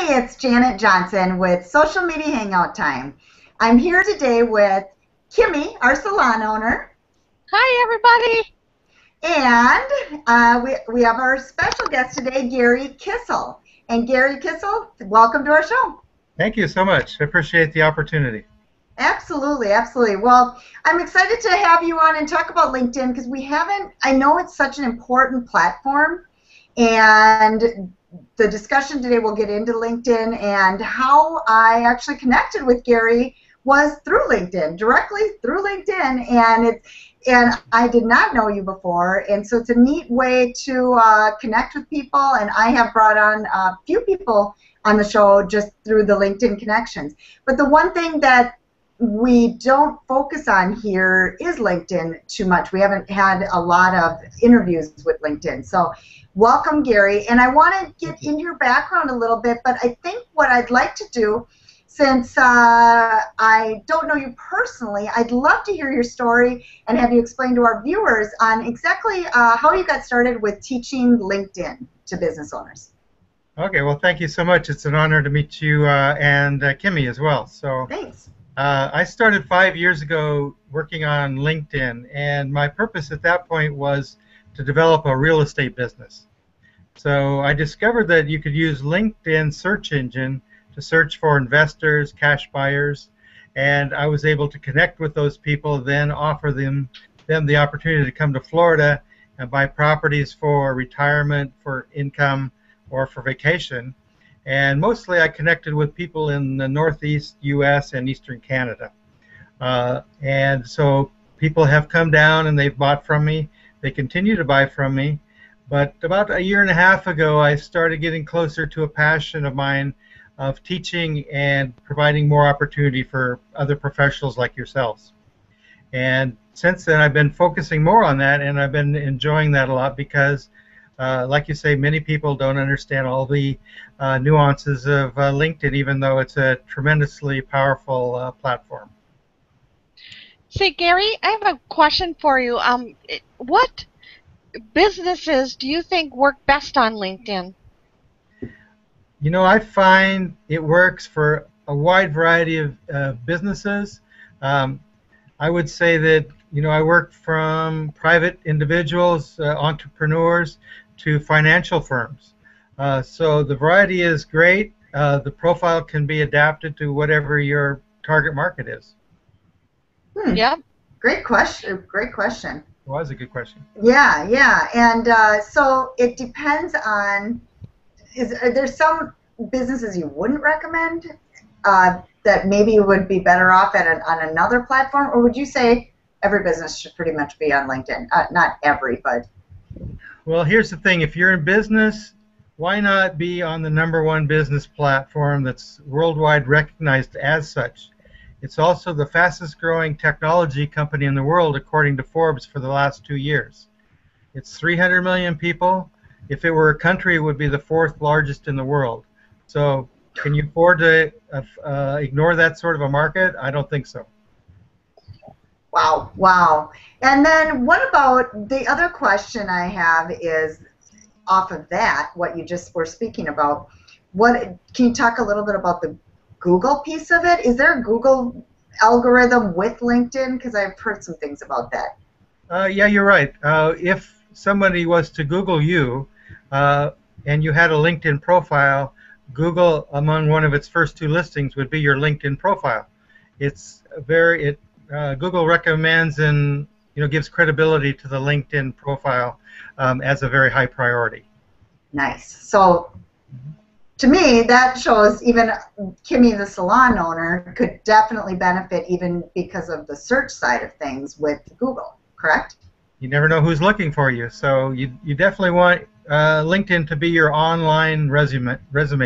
Hey, it's Janet Johnson with Social Media Hangout Time. I'm here today with Kimmy, our salon owner, Hi, everybody. and we have our special guest today, Gary Kissel. And Gary Kissel, welcome to our show. Thank you so much. I appreciate the opportunity. Absolutely, absolutely. Well, I'm excited to have you on and talk about LinkedIn because we haven't, I know it's such an important platform, and the discussion today will get into LinkedIn, and how I actually connected with Gary was through LinkedIn, directly through LinkedIn, and I did not know you before, and so it's a neat way to connect with people, and I have brought on a few people on the show just through the LinkedIn connections. But the one thing that we don't focus on here is LinkedIn too much. We haven't had a lot of interviews with LinkedIn. So welcome, Gary. And I want to get in your background a little bit, but I think what I'd like to do, since I don't know you personally, I'd love to hear your story and have you explain to our viewers on exactly how you got started with teaching LinkedIn to business owners. Okay, well, thank you so much. It's an honor to meet you and Kimmy as well. So, thanks. I started 5 years ago working on LinkedIn, and my purpose at that point was to develop a real estate business. So I discovered that you could use LinkedIn search engine to search for investors, cash buyers, and I was able to connect with those people, then offer them the opportunity to come to Florida and buy properties for retirement, for income, or for vacation. And mostly I connected with people in the Northeast U.S. and Eastern Canada. And so people have come down and they've bought from me. They continue to buy from me. But about a year and a half ago, I started getting closer to a passion of mine of teaching and providing more opportunity for other professionals like yourselves. And since then, I've been focusing more on that, and I've been enjoying that a lot because like you say, many people don't understand all the nuances of LinkedIn, even though it's a tremendously powerful platform. Say, Gary, I have a question for you. What businesses do you think work best on LinkedIn? You know, I find it works for a wide variety of businesses. I would say that, you know, I work from private individuals, entrepreneurs, to financial firms. So the variety is great. The profile can be adapted to whatever your target market is. Yeah. Great question. Great question. It was a good question. Yeah, yeah. And so it depends on, are there some businesses you wouldn't recommend that maybe would be better off on another platform? Or would you say every business should pretty much be on LinkedIn? Not every, but... Well, here's the thing. If you're in business, why not be on the #1 business platform that's worldwide recognized as such? It's also the fastest growing technology company in the world, according to Forbes, for the last 2 years. It's 300 million people. If it were a country, it would be the 4th largest in the world. So can you afford to ignore that sort of a market? I don't think so. Wow, wow. And then what about the other question I have is off of that, what you just were speaking about. Can you talk a little bit about the Google piece of it? Is there a Google algorithm with LinkedIn? Because I've heard some things about that. Yeah, you're right. If somebody was to Google you and you had a LinkedIn profile, Google, among one of its first 2 listings, would be your LinkedIn profile. It's Google recommends and gives credibility to the LinkedIn profile as a very high priority. Nice. So to me, that shows even Kimmy, the salon owner, could definitely benefit even because of the search side of things with Google, correct? You never know who's looking for you, so you definitely want LinkedIn to be your online resume,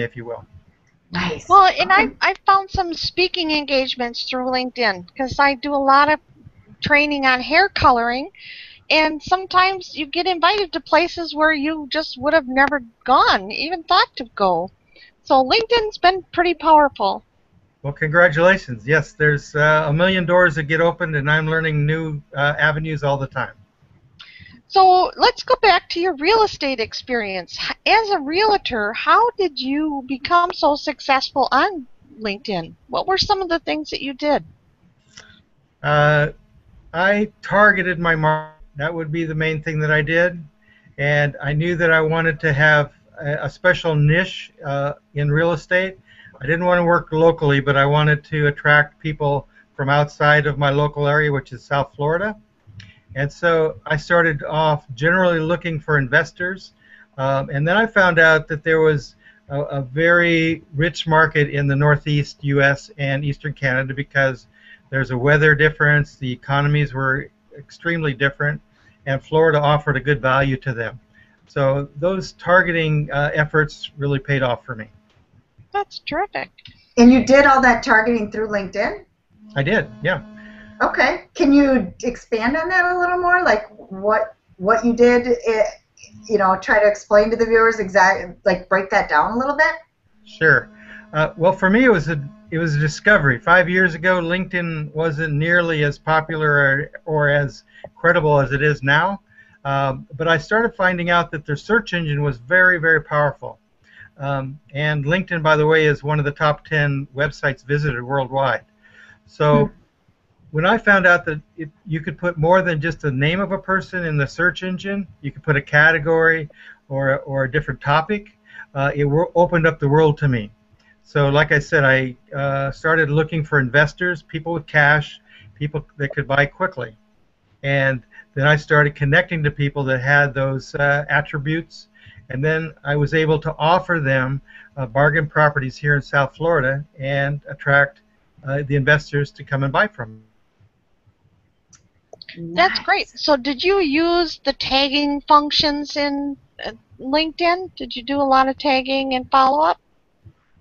if you will. Nice. Well, and I found some speaking engagements through LinkedIn because I do a lot of training on hair coloring, and sometimes you get invited to places where you just would have never gone, even thought to go. So LinkedIn's been pretty powerful. Well, congratulations. Yes, there's a million doors that get opened, and I'm learning new avenues all the time. So let's go back to your real estate experience. As a realtor, how did you become so successful on LinkedIn? What were some of the things that you did? Uh, I targeted my market. That would be the main thing that I did. And I knew that I wanted to have a special niche in real estate. I didn't want to work locally, but I wanted to attract people from outside of my local area, which is South Florida. And so I started off generally looking for investors. And then I found out that there was a very rich market in the Northeast U.S. and Eastern Canada because there's a weather difference, the economies were extremely different, and Florida offered a good value to them. So those targeting efforts really paid off for me. That's terrific. And you did all that targeting through LinkedIn? I did, yeah. Okay. Can you expand on that a little more? Like what you did, try to explain to the viewers exactly, like break that down a little bit? Sure. Well, for me, it was a discovery. 5 years ago, LinkedIn wasn't nearly as popular or as credible as it is now. But I started finding out that their search engine was very, very powerful. And LinkedIn, by the way, is one of the top 10 websites visited worldwide. So when I found out that you could put more than just the name of a person in the search engine, you could put a category or a different topic, it opened up the world to me. So like I said, I started looking for investors, people with cash, people that could buy quickly. And then I started connecting to people that had those attributes. And then I was able to offer them bargain properties here in South Florida and attract the investors to come and buy from them. That's great. So did you use the tagging functions in LinkedIn? Did you do a lot of tagging and follow-up?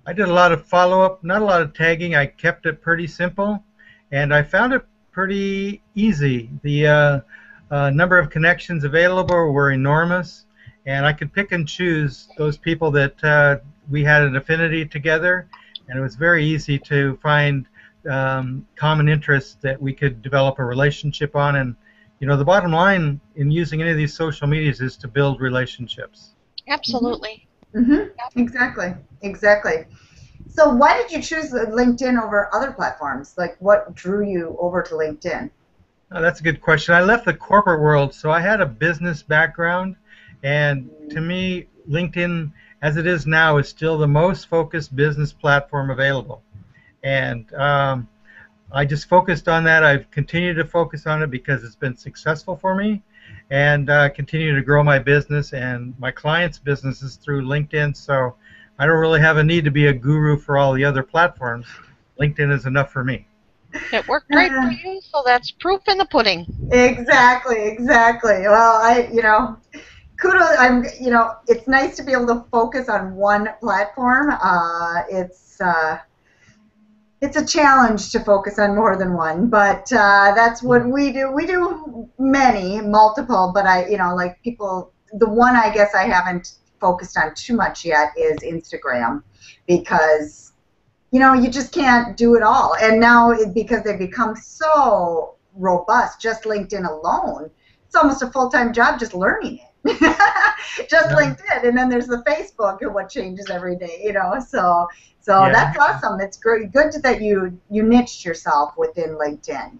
I did a lot of follow-up, not a lot of tagging. I kept it pretty simple, and I found it pretty easy. The number of connections available were enormous, and I could pick and choose those people that we had an affinity together, and it was very easy to find common interests that we could develop a relationship on. And the bottom line in using any of these social medias is to build relationships. Absolutely. Mm-hmm. Exactly. So why did you choose LinkedIn over other platforms? Like what drew you over to LinkedIn? Oh, that's a good question. I left the corporate world, so I had a business background, and to me, LinkedIn, as it is now, is still the most focused business platform available. And I just focused on that. I've continued to focus on it because it's been successful for me, and continue to grow my business and my clients' businesses through LinkedIn. So I don't really have a need to be a guru for all the other platforms. LinkedIn is enough for me. It worked great for you, so that's proof in the pudding. Exactly. Well, kudos. It's nice to be able to focus on one platform. It's a challenge to focus on more than one, but that's what we do. We do multiple, but the one I guess I haven't focused on too much yet is Instagram, because you just can't do it all. And now because they've become so robust, just LinkedIn alone, it's almost a full-time job just learning it. Just LinkedIn, and then there's the Facebook and what changes every day, so that's awesome. It's great, good that you niched yourself within LinkedIn.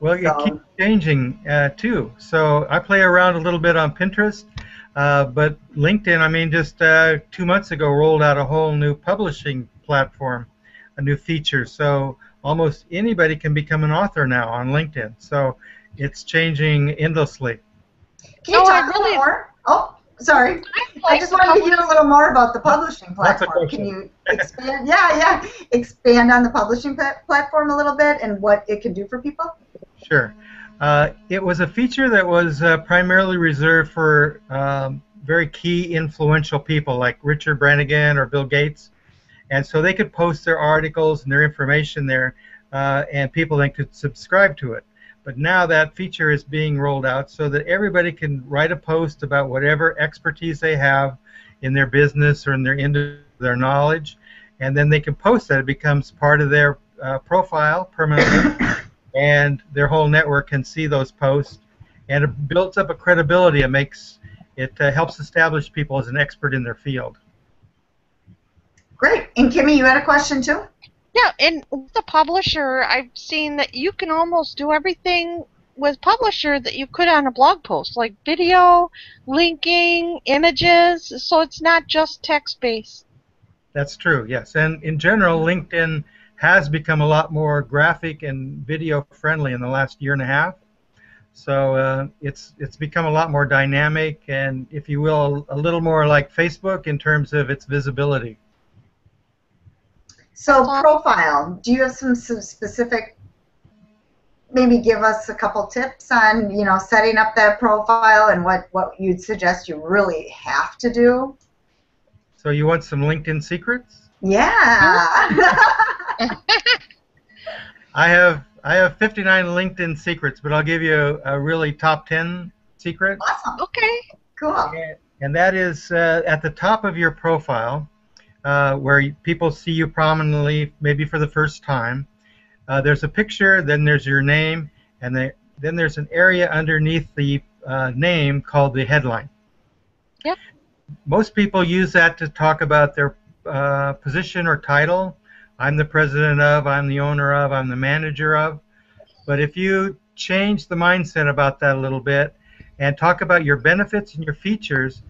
Well, it keeps changing too. So I play around a little bit on Pinterest, but LinkedIn, just 2 months ago rolled out a whole new publishing platform, a new feature. So almost anybody can become an author now on LinkedIn. So it's changing endlessly. Can you talk a little more? Oh, sorry. I just wanted to hear a little more about the publishing platform. Can you expand? Expand on the publishing platform a little bit and what it can do for people? Sure. It was a feature that was primarily reserved for very key influential people like Richard Brannigan or Bill Gates. And so they could post their articles and their information there, and people then could subscribe to it. But now that feature is being rolled out so that everybody can write a post about whatever expertise they have in their business or in their knowledge, and then they can post that. It becomes part of their profile permanently, and their whole network can see those posts. and it builds up a credibility. It helps establish people as an expert in their field. Great. And Kimmy, you had a question too? Yeah, and with the publisher, I've seen that you can almost do everything with publisher that you could on a blog post, like video, linking, images, so it's not just text-based. That's true, yes. And in general, LinkedIn has become a lot more graphic and video friendly in the last year and a half. So it's become a lot more dynamic and, if you will, a little more like Facebook in terms of its visibility. So profile, do you have some specific, maybe give us a couple tips on, you know, setting up that profile and what you'd suggest you really have to do? So you want some LinkedIn secrets? Yeah. I have 59 LinkedIn secrets, but I'll give you a really top 10 secret. Awesome. Okay. Cool. And that is at the top of your profile, where people see you prominently, maybe for the first time. There's a picture, then there's your name, and then there's an area underneath the name called the headline. Yep. Most people use that to talk about their position or title. I'm the president of, I'm the owner of, I'm the manager of. But if you change the mindset about that a little bit and talk about your benefits and your features,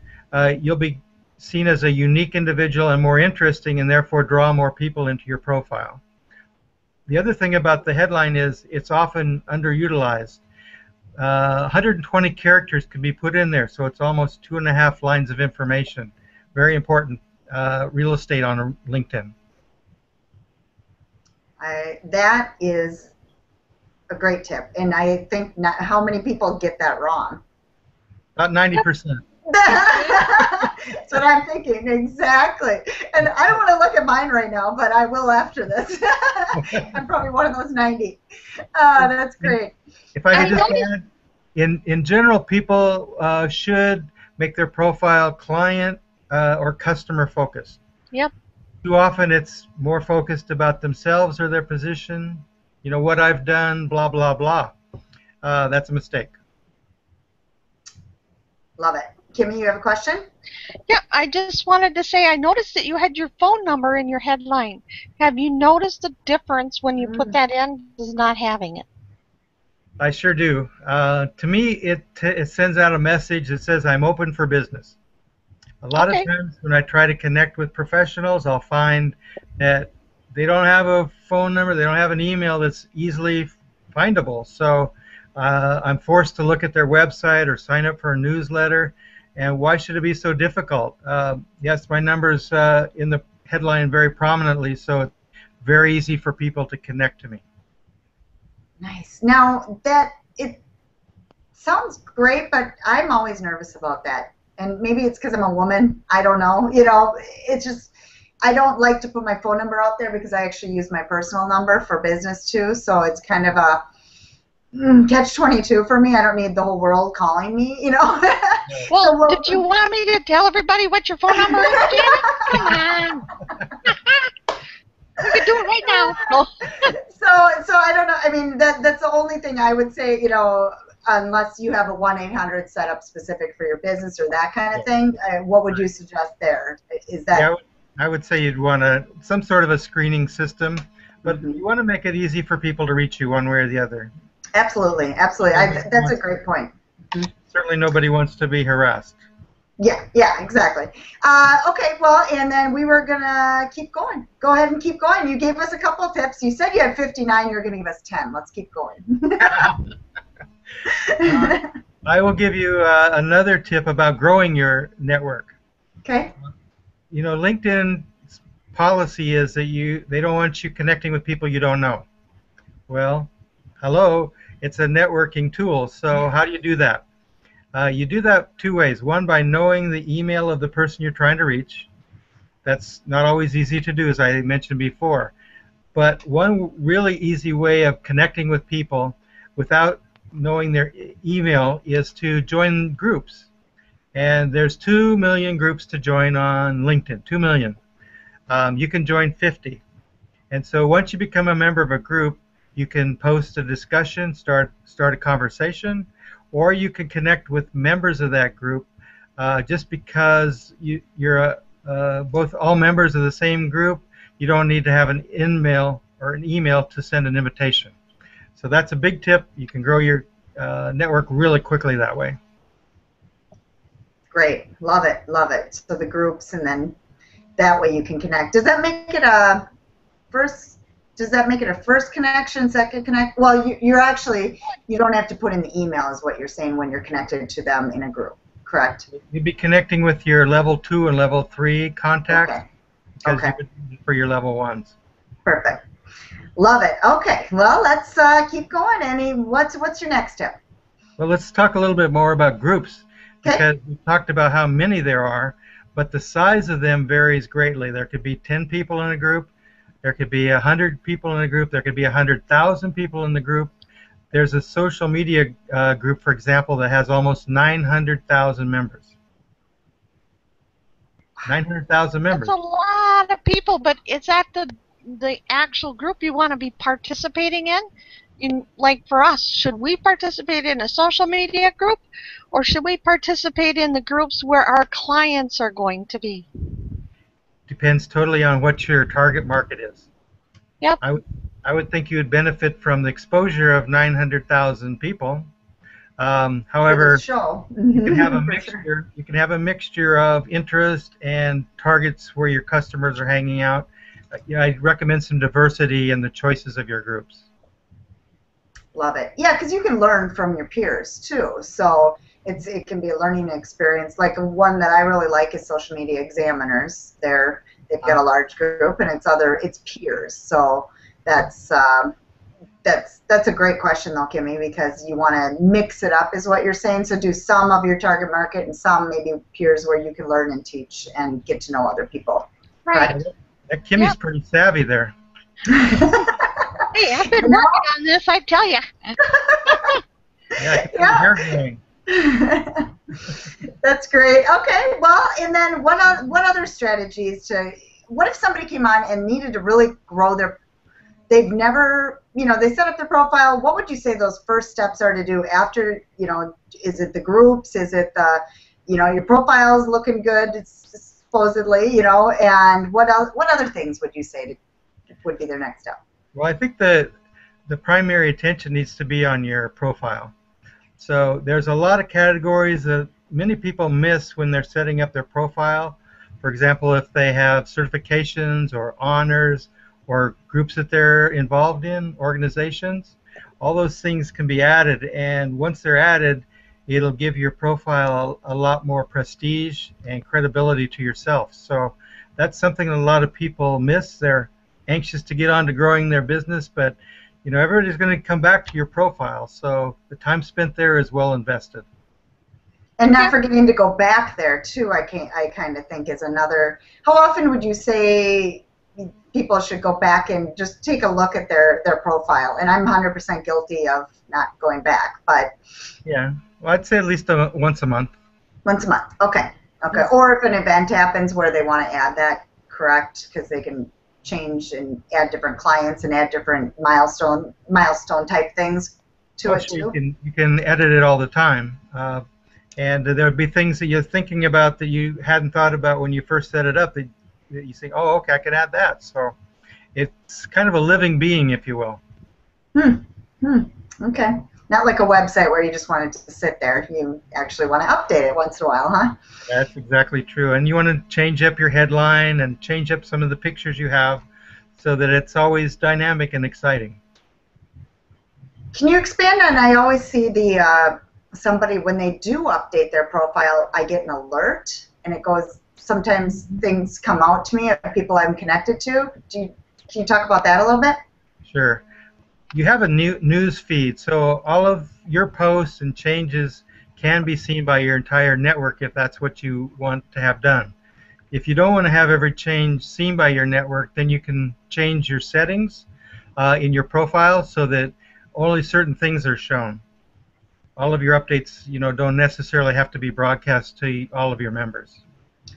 you'll be seen as a unique individual and more interesting, and therefore draw more people into your profile. The other thing about the headline is it's often underutilized. 120 characters can be put in there, so it's almost 2.5 lines of information. Very important real estate on LinkedIn. That is a great tip, and I think how many people get that wrong? About 90%. That's what I'm thinking, exactly. And I don't want to look at mine right now, but I will after this. I'm probably one of those 90. That's great. If I could just add, in general, people should make their profile client or customer focused. Yep. Too often it's more focused about themselves or their position, you know, what I've done, blah, blah, blah. That's a mistake. Love it. Kimmy, you have a question? Yeah, I just wanted to say I noticed that you had your phone number in your headline. Have you noticed the difference when you put that in versus not having it? I sure do. To me, it sends out a message that says I'm open for business. A lot of times when I try to connect with professionals, I'll find that they don't have a phone number, they don't have an email that's easily findable. So I'm forced to look at their website or sign up for a newsletter. And why should it be so difficult? Yes, my number's in the headline very prominently, so it's very easy for people to connect to me. Nice. Now, it sounds great, but I'm always nervous about that. And maybe it's because I'm a woman. I don't know. You know, it's just, I don't like to put my phone number out there because I actually use my personal number for business too. So it's kind of a catch-22 for me. I don't need the whole world calling me, you know. Well, so, did you want me to tell everybody what your phone number is, Janet? Come on. We can do it right now. No. So I don't know. I mean, that's the only thing I would say, you know, unless you have a 1-800 set up specific for your business or that kind of thing. What would you suggest there? Is that? Yeah, I would say you'd want some sort of a screening system, but you want to make it easy for people to reach you one way or the other. Absolutely, absolutely. That's a great point. Certainly nobody wants to be harassed. Yeah, exactly. Okay, well, and then we were going to keep going. Go ahead and keep going. You gave us a couple of tips. You said you had 59. You were going to give us 10. Let's keep going. I will give you another tip about growing your network. Okay. You know, LinkedIn's policy is that they don't want you connecting with people you don't know. Well, hello, it's a networking tool. So how do you do that? You do that two ways. One, by knowing the email of the person you're trying to reach. That's not always easy to do, as I mentioned before. But one really easy way of connecting with people without knowing their email is to join groups. And there's 2 million groups to join on LinkedIn, 2 million. You can join 50. And so once you become a member of a group, you can post a discussion, start a conversation, or you can connect with members of that group. Just because you're both all members of the same group, you don't need to have an email or an email to send an invitation. So that's a big tip. You can grow your network really quickly that way. Great. Love it. Love it. So the groups, and then that way you can connect. Does that make it a first? Does that make it a first connection, second connect? Well, you don't have to put in the email, is what you're saying, when you're connected to them in a group, correct? You'd be connecting with your level 2 and level 3 contacts, Okay. because Okay. you would use it for your level 1s. Perfect. Love it. Okay. Well, let's keep going. Annie, what's your next tip? Well, let's talk a little bit more about groups, Okay. because we talked about how many there are, but the size of them varies greatly. There could be 10 people in a group. There could be 100 people in a group. There could be 100,000 people in the group. There's a social media group, for example, that has almost 900,000 members. 900,000 members. That's a lot of people, but is that the actual group you want to be participating in? Like for us, should we participate in a social media group, or should we participate in the groups where our clients are going to be? Depends totally on what your target market is. Yep. I would think you would benefit from the exposure of 900,000 people. However, Show. you can have a For mixture. sure. You can have a mixture of interest and targets where your customers are hanging out. I'd recommend some diversity in the choices of your groups. Love it. Yeah, because you can learn from your peers too. So it can be a learning experience. Like one that I really like is social media examiners. They've got a large group, and it's peers. So that's a great question though, Kimmy, because you want to mix it up, is what you're saying. So do some of your target market and some maybe peers where you can learn and teach and get to know other people. Right. That Kimmy's pretty savvy there. Hey, I've been working on this, I tell you. Yeah, I can see your hair going. That's great. Okay, well, and then what other strategies what if somebody came on and needed to really grow they've never, they set up their profile. What would you say those first steps are to do after, is it the groups? Is it your profile's looking good, supposedly, and what other things would you say would be their next step? Well, I think the primary attention needs to be on your profile. So there's a lot of categories that many people miss when they're setting up their profile. For example, if they have certifications or honors or groups that they're involved in, organizations, all those things can be added, and once they're added, it'll give your profile a lot more prestige and credibility to yourself. So that's something that a lot of people miss. They're anxious to get on to growing their business, but everybody's going to come back to your profile, so the time spent there is well invested. And not forgetting to go back there too, I kind of think is another. How often would you say people should go back and just take a look at their profile? And I'm 100% guilty of not going back, but yeah, well, I'd say at least once a month. Once a month, okay. Or if an event happens where they want to add that, correct? Because they can change and add different clients and add different milestone type things to it too. You can edit it all the time, and there would be things that you're thinking about that you hadn't thought about when you first set it up that you think, oh, okay, I can add that. So it's kind of a living being, if you will. Okay. Not like a website where you just want it to sit there. You actually want to update it once in a while, huh? That's exactly true. And you want to change up your headline and change up some of the pictures you have so that it's always dynamic and exciting. Can you expand on, I always see somebody, when they do update their profile, I get an alert, and it goes, sometimes things come out to me of people I'm connected to. Can you talk about that a little bit? Sure. You have a news feed, so all of your posts and changes can be seen by your entire network if that's what you want to have done. If you don't want to have every change seen by your network, then you can change your settings in your profile so that only certain things are shown. All of your updates, don't necessarily have to be broadcast to all of your members.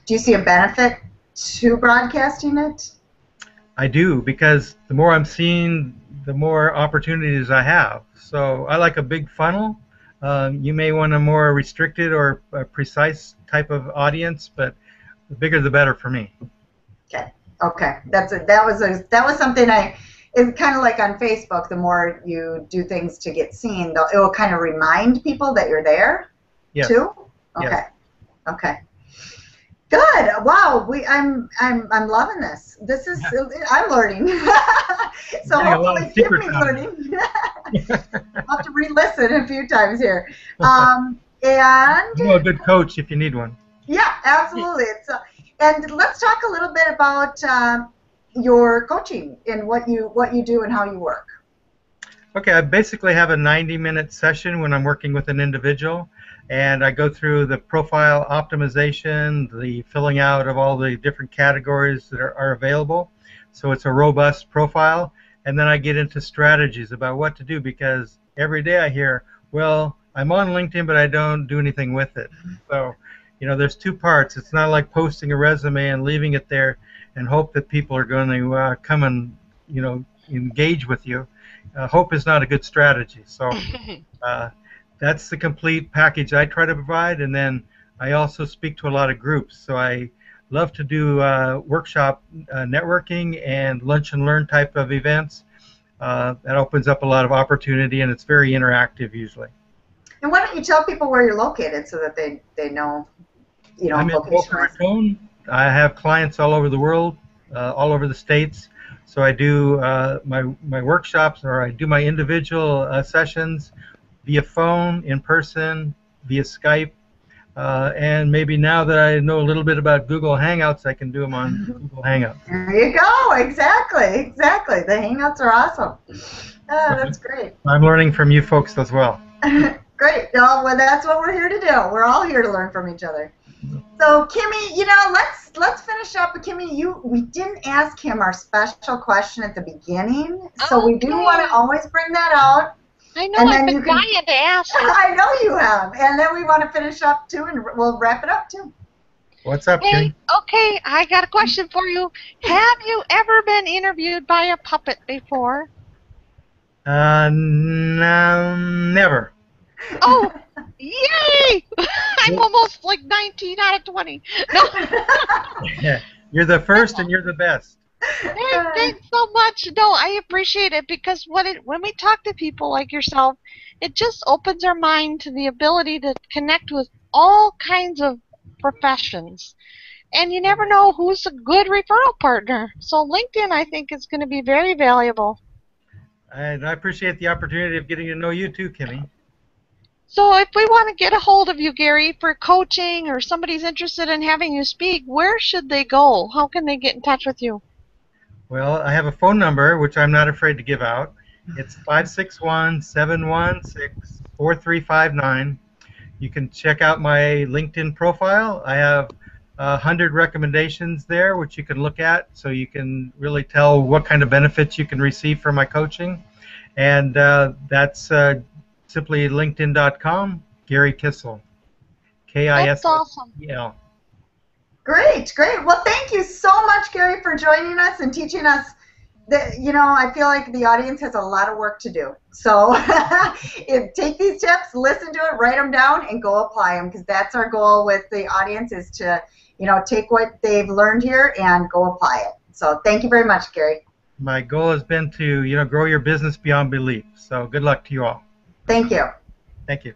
Do you see a benefit to broadcasting it? I do, because the more I'm seeing, the more opportunities I have. So I like a big funnel. You may want a more restricted or precise type of audience, but the bigger the better for me. Okay. Okay. That was something it's kind of like on Facebook. The more you do things to get seen, it will kind of remind people that you're there. Yes. Too. Okay. Yes. Okay. Good. Wow. I'm loving this. This is I'm learning. So hopefully Kimmy's learning. I'll have to re-listen a few times here. And You know a good coach if you need one. yeah, absolutely. And let's talk a little bit about your coaching and what you do and how you work. Okay, I basically have a 90-minute session when I'm working with an individual, and I go through the profile optimization, the filling out of all the different categories that are available. So it's a robust profile, and then I get into strategies about what to do, because every day I hear, well, I'm on LinkedIn, but I don't do anything with it. So, there's two parts. It's not like posting a resume and leaving it there and hope that people are going to come and, engage with you. Hope is not a good strategy. So that's the complete package I try to provide, and then I also speak to a lot of groups. So I love to do workshop networking and lunch and learn type of events. That opens up a lot of opportunity, and it's very interactive usually. And why don't you tell people where you're located so that they know, I'm in Boca Raton. I have clients all over the world, all over the states. So I do my workshops, or I do my individual sessions via phone, in person, via Skype, and maybe now that I know a little bit about Google Hangouts, I can do them on Google Hangouts. There you go. Exactly. The Hangouts are awesome. Oh, that's great. I'm learning from you folks as well. Great. Well, that's what we're here to do. We're all here to learn from each other. So, Kimmy, let's finish up with Kimmy. We didn't ask him our special question at the beginning, so we do want to always bring that out. I know, I've been dying to ask. I know you have. And then we want to finish up, too, and we'll wrap it up, too. What's up, Kimmy? Okay, I got a question for you. Have you ever been interviewed by a puppet before? No, never. Oh, yay! I'm almost like 19 out of 20. No. Yeah, you're the first and you're the best. Hey, thanks so much. No, I appreciate it, because when we talk to people like yourself, it just opens our mind to the ability to connect with all kinds of professions. And you never know who's a good referral partner. So LinkedIn, I think, is going to be very valuable. And I appreciate the opportunity of getting to know you too, Kimmy. So if we want to get a hold of you, Gary, for coaching, or somebody's interested in having you speak, where should they go? How can they get in touch with you? Well, I have a phone number, which I'm not afraid to give out. It's 561-716-4359. You can check out my LinkedIn profile. I have 100 recommendations there, which you can look at, so you can really tell what kind of benefits you can receive from my coaching. And that's simply linkedin.com, Gary Kissel. K-I-S-S-E-L. That's awesome. Great. Well, thank you so much, Gary, for joining us and teaching us. I feel like the audience has a lot of work to do. So take these tips, listen to it, write them down, and go apply them, because that's our goal with the audience, is to take what they've learned here and go apply it. So thank you very much, Gary. My goal has been to grow your business beyond belief. So good luck to you all. Thank you. Thank you.